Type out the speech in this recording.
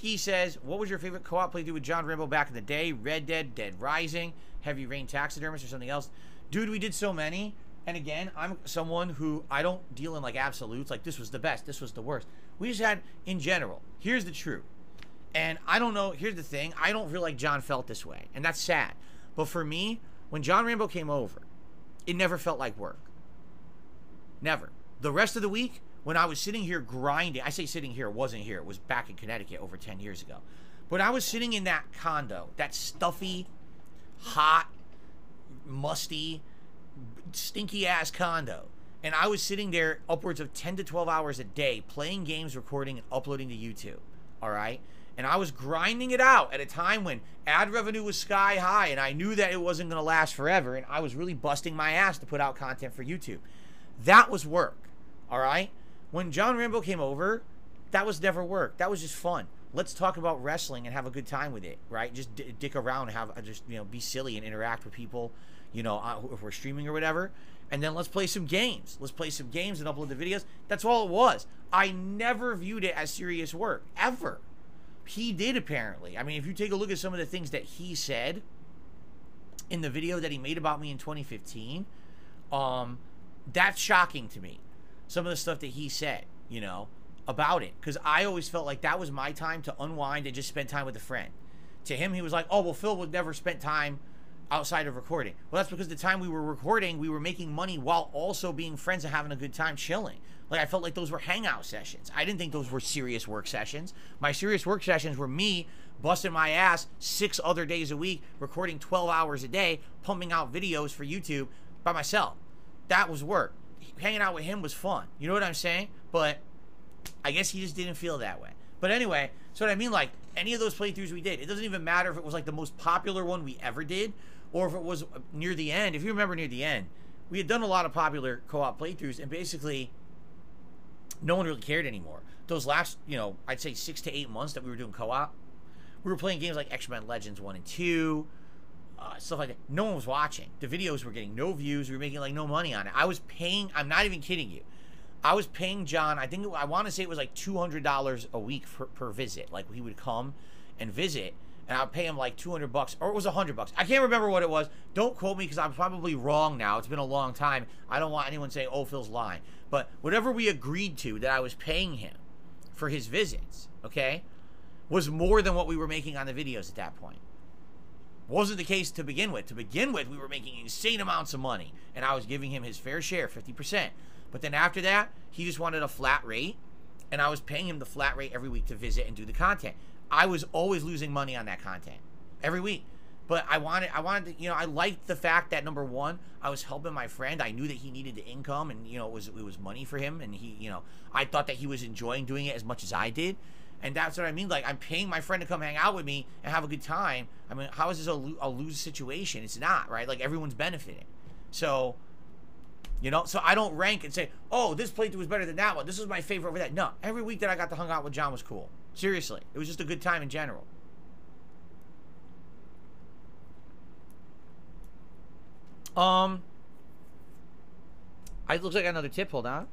Ski says, what was your favorite co-op playthrough with John Rambo back in the day? Red Dead, Dead Rising, Heavy Rain Taxidermist, or something else? Dude, we did so many. And again, I'm someone who, I don't deal in like absolutes. Like, this was the best, this was the worst. We just had, in general, here's the truth. And I don't know, here's the thing. I don't feel like John felt this way. And that's sad. But for me, when John Rambo came over, it never felt like work. Never. The rest of the week, when I was sitting here grinding, I say sitting here, it wasn't here. It was back in Connecticut over 10 years ago. But I was sitting in that condo, that stuffy, hot, musty, stinky-ass condo. And I was sitting there upwards of 10 to 12 hours a day, playing games, recording, and uploading to YouTube. All right? And I was grinding it out at a time when ad revenue was sky high, and I knew that it wasn't going to last forever, and I was really busting my ass to put out content for YouTube. That was work, all right? When John Rambo came over, that was never work. That was just fun. Let's talk about wrestling and have a good time with it, right? Just dick around and have just, you know, be silly and interact with people, you know, if we're streaming or whatever. And then let's play some games. Let's play some games and upload the videos. That's all it was. I never viewed it as serious work, ever. He did, apparently. I mean, if you take a look at some of the things that he said in the video that he made about me in 2015, that's shocking to me. Some of the stuff that he said, you know, about it. Because I always felt like that was my time to unwind and just spend time with a friend. To him, he was like, oh, well, Phil would never spend time outside of recording. Well, that's because the time we were recording, we were making money while also being friends and having a good time chilling. Like, I felt like those were hangout sessions. I didn't think those were serious work sessions. My serious work sessions were me busting my ass 6 other days a week, recording 12 hours a day, pumping out videos for YouTube by myself. That was work. Hanging out with him was fun. You know what I'm saying? But I guess he just didn't feel that way. But anyway, so what I mean, like, any of those playthroughs we did, it doesn't even matter if it was like the most popular one we ever did, or if it was near the end. If you remember near the end, we had done a lot of popular co-op playthroughs, and basically no one really cared anymore. Those last, you know, I'd say 6 to 8 months that we were doing co-op, we were playing games like X-Men Legends 1 and 2, stuff like that. No one was watching. The videos were getting no views. We were making like no money on it. I was paying, I'm not even kidding you, I was paying John, I want to say it was like $200 a week per visit. Like, he would come and visit, and I'd pay him like $200, or it was $100. I can't remember what it was. Don't quote me, because I'm probably wrong now. It's been a long time. I don't want anyone saying, oh, Phil's lying. But whatever we agreed to that I was paying him for his visits, okay, was more than what we were making on the videos at that point. Wasn't the case to begin with. To begin with, we were making insane amounts of money, and I was giving him his fair share, 50%. But then after that, he just wanted a flat rate, and I was paying him the flat rate every week to visit and do the content. I was always losing money on that content every week. But I wanted to, you know, I liked the fact that, number one, I was helping my friend. I knew that he needed the income, and, you know, it was money for him, and he, you know, I thought that he was enjoying doing it as much as I did. And that's what I mean. Like, I'm paying my friend to come hang out with me and have a good time. I mean, how is this a lose situation? It's not, right? Like, everyone's benefiting. So, you know, so I don't rank and say, oh, this playthrough was better than that one. This was my favorite over that. No, every week that I got to hang out with John was cool. Seriously. It was just a good time in general. It looks like another tip. Hold on.